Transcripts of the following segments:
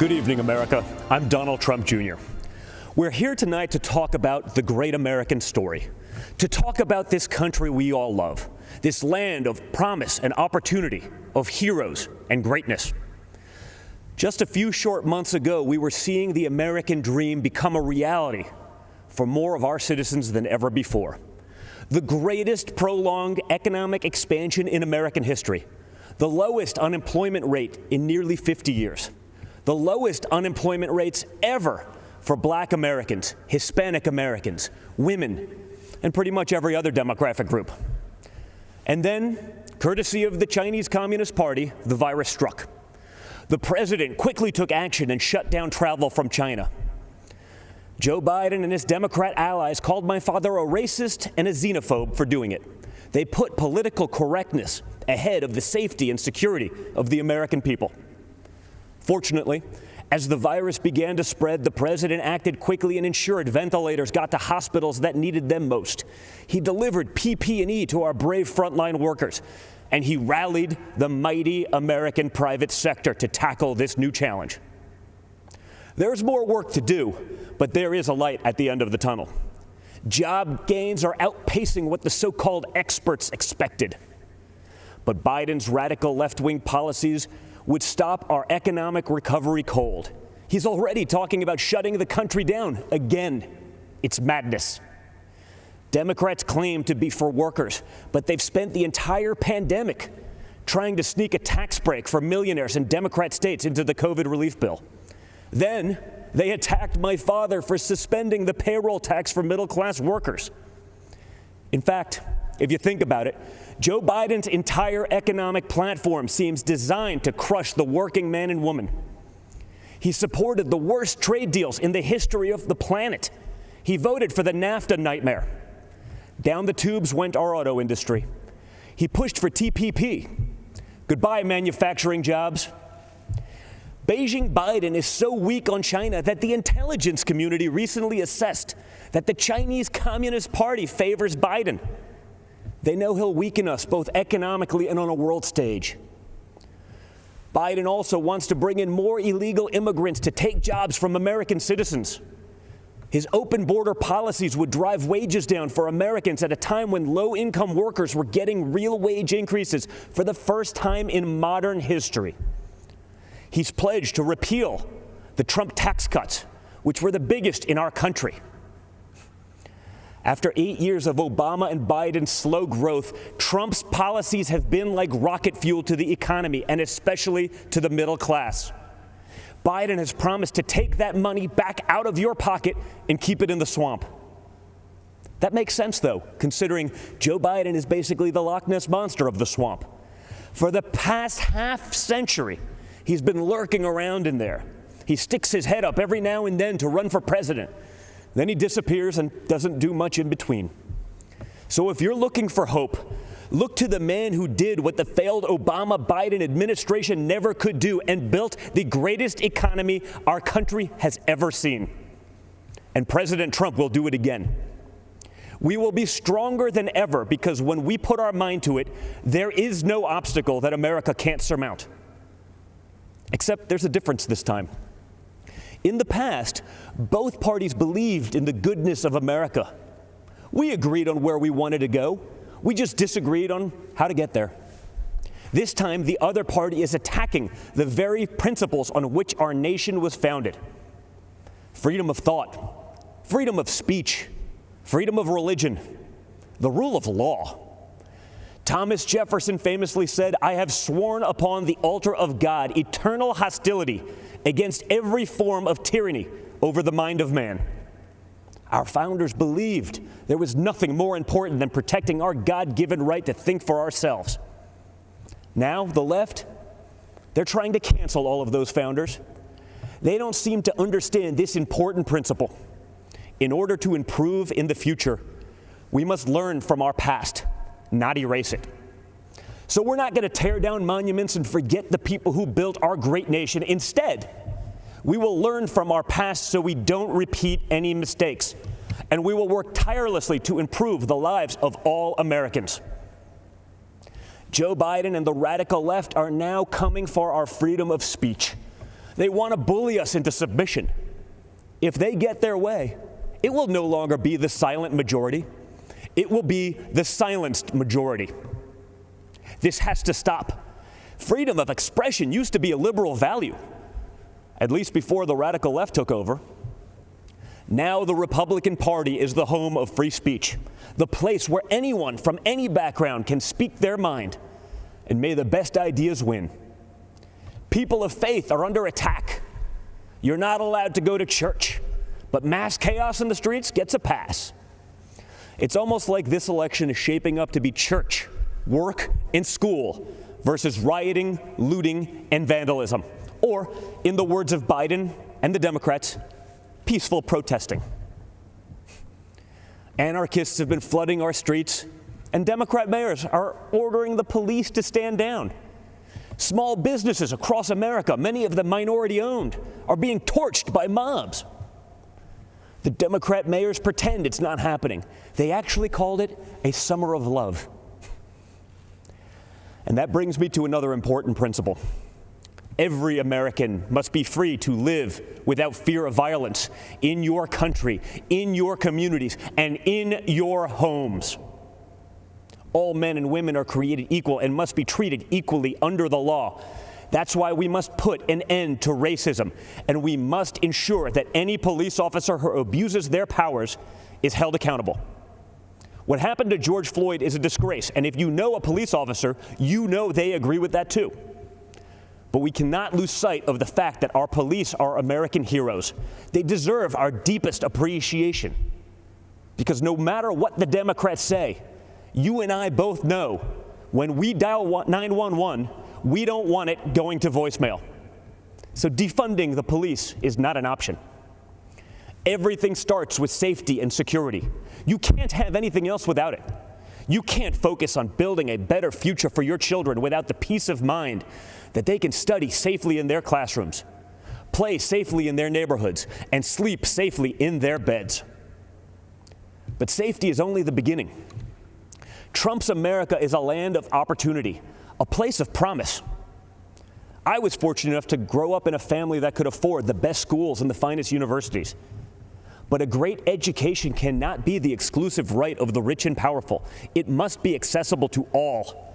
Good evening, America. I'm Donald Trump Jr. We're here tonight to talk about the great American story, to talk about this country we all love, this land of promise and opportunity, of heroes and greatness. Just a few short months ago, we were seeing the American dream become a reality for more of our citizens than ever before. The greatest prolonged economic expansion in American history, the lowest unemployment rate in nearly 50 years, the lowest unemployment rates ever for Black Americans, Hispanic Americans, women, and pretty much every other demographic group. And then, courtesy of the Chinese Communist Party, the virus struck. The president quickly took action and shut down travel from China. Joe Biden and his Democrat allies called my father a racist and a xenophobe for doing it. They put political correctness ahead of the safety and security of the American people. Fortunately, as the virus began to spread, the president acted quickly and ensured ventilators got to hospitals that needed them most. He delivered PPE to our brave frontline workers, and he rallied the mighty American private sector to tackle this new challenge. There's more work to do, but there is a light at the end of the tunnel. Job gains are outpacing what the so-called experts expected. But Biden's radical left-wing policies would stop our economic recovery cold. He's already talking about shutting the country down again. It's madness. Democrats claim to be for workers, but they've spent the entire pandemic trying to sneak a tax break for millionaires in Democrat states into the COVID relief bill. Then they attacked my father for suspending the payroll tax for middle-class workers. In fact, if you think about it, Joe Biden's entire economic platform seems designed to crush the working man and woman. He supported the worst trade deals in the history of the planet. He voted for the NAFTA nightmare. Down the tubes went our auto industry. He pushed for TPP. Goodbye, manufacturing jobs. Beijing Biden is so weak on China that the intelligence community recently assessed that the Chinese Communist Party favors Biden. They know he'll weaken us both economically and on a world stage. Biden also wants to bring in more illegal immigrants to take jobs from American citizens. His open border policies would drive wages down for Americans at a time when low-income workers were getting real wage increases for the first time in modern history. He's pledged to repeal the Trump tax cuts, which were the biggest in our country. After 8 years of Obama and Biden's slow growth, Trump's policies have been like rocket fuel to the economy, and especially to the middle class. Biden has promised to take that money back out of your pocket and keep it in the swamp. That makes sense, though, considering Joe Biden is basically the Loch Ness Monster of the swamp. For the past half-century, he's been lurking around in there. He sticks his head up every now and then to run for president. Then he disappears and doesn't do much in between. So if you're looking for hope, look to the man who did what the failed Obama-Biden administration never could do and built the greatest economy our country has ever seen. And President Trump will do it again. We will be stronger than ever because when we put our mind to it, there is no obstacle that America can't surmount. Except there's a difference this time. In the past, both parties believed in the goodness of America. We agreed on where we wanted to go. We just disagreed on how to get there. This time, the other party is attacking the very principles on which our nation was founded. Freedom of thought, freedom of speech, freedom of religion, the rule of law. Thomas Jefferson famously said, "I have sworn upon the altar of God eternal hostility against every form of tyranny over the mind of man." Our founders believed there was nothing more important than protecting our God-given right to think for ourselves. Now, the left, they're trying to cancel all of those founders. They don't seem to understand this important principle. In order to improve in the future, we must learn from our past, not erase it. So we're not going to tear down monuments and forget the people who built our great nation. Instead, we will learn from our past so we don't repeat any mistakes. And we will work tirelessly to improve the lives of all Americans. Joe Biden and the radical left are now coming for our freedom of speech. They want to bully us into submission. If they get their way, it will no longer be the silent majority. It will be the silenced majority. This has to stop. Freedom of expression used to be a liberal value, at least before the radical left took over. Now the Republican Party is the home of free speech, the place where anyone from any background can speak their mind, and may the best ideas win. People of faith are under attack. You're not allowed to go to church, but mass chaos in the streets gets a pass. It's almost like this election is shaping up to be church, work, and school versus rioting, looting, and vandalism. Or, in the words of Biden and the Democrats, peaceful protesting. Anarchists have been flooding our streets, and Democrat mayors are ordering the police to stand down. Small businesses across America, many of them minority-owned, are being torched by mobs. The Democrat mayors pretend it's not happening. They actually called it a summer of love. And that brings me to another important principle. Every American must be free to live without fear of violence in your country, in your communities, and in your homes. All men and women are created equal and must be treated equally under the law. That's why we must put an end to racism, and we must ensure that any police officer who abuses their powers is held accountable. What happened to George Floyd is a disgrace, and if you know a police officer, you know they agree with that too. But we cannot lose sight of the fact that our police are American heroes. They deserve our deepest appreciation. Because no matter what the Democrats say, you and I both know when we dial 911, we don't want it going to voicemail. So defunding the police is not an option. Everything starts with safety and security. You can't have anything else without it. You can't focus on building a better future for your children without the peace of mind that they can study safely in their classrooms, play safely in their neighborhoods, and sleep safely in their beds. But safety is only the beginning. Trump's America is a land of opportunity, a place of promise. I was fortunate enough to grow up in a family that could afford the best schools and the finest universities. But a great education cannot be the exclusive right of the rich and powerful. It must be accessible to all.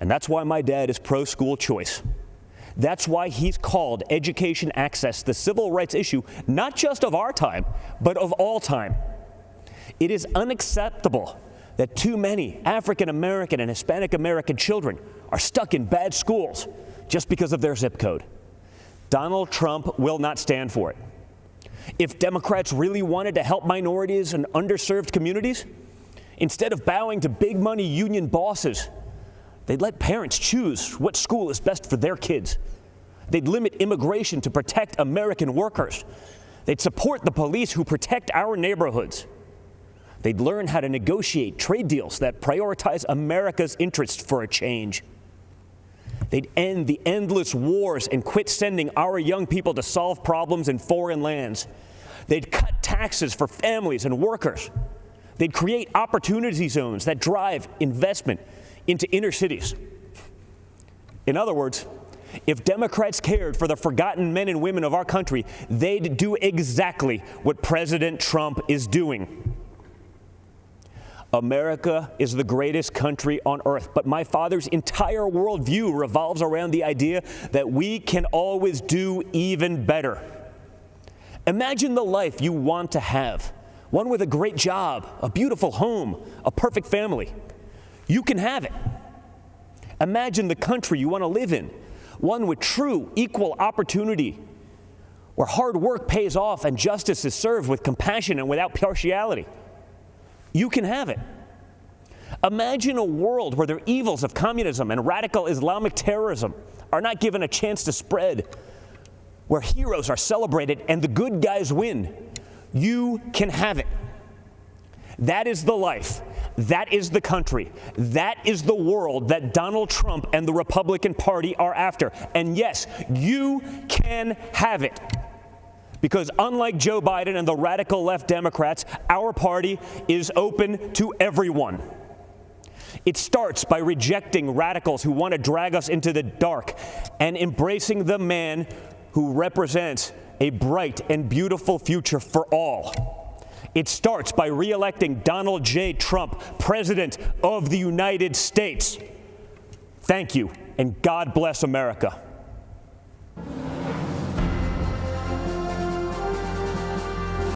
And that's why my dad is pro-school choice. That's why he's called education access the civil rights issue, not just of our time, but of all time. It is unacceptable that too many African American and Hispanic American children are stuck in bad schools just because of their zip code. Donald Trump will not stand for it. If Democrats really wanted to help minorities and underserved communities, instead of bowing to big money union bosses, they'd let parents choose what school is best for their kids. They'd limit immigration to protect American workers. They'd support the police who protect our neighborhoods. They'd learn how to negotiate trade deals that prioritize America's interests for a change. They'd end the endless wars and quit sending our young people to solve problems in foreign lands. They'd cut taxes for families and workers. They'd create opportunity zones that drive investment into inner cities. In other words, if Democrats cared for the forgotten men and women of our country, they'd do exactly what President Trump is doing. America is the greatest country on earth, but my father's entire worldview revolves around the idea that we can always do even better. Imagine the life you want to have, one with a great job, a beautiful home, a perfect family. You can have it. Imagine the country you want to live in, one with true equal opportunity, where hard work pays off and justice is served with compassion and without partiality. You can have it. Imagine a world where the evils of communism and radical Islamic terrorism are not given a chance to spread, where heroes are celebrated and the good guys win. You can have it. That is the life. That is the country. That is the world that Donald Trump and the Republican Party are after. And yes, you can have it. Because unlike Joe Biden and the radical left Democrats, our party is open to everyone. It starts by rejecting radicals who want to drag us into the dark and embracing the man who represents a bright and beautiful future for all. It starts by re-electing Donald J. Trump, President of the United States. Thank you, and God bless America.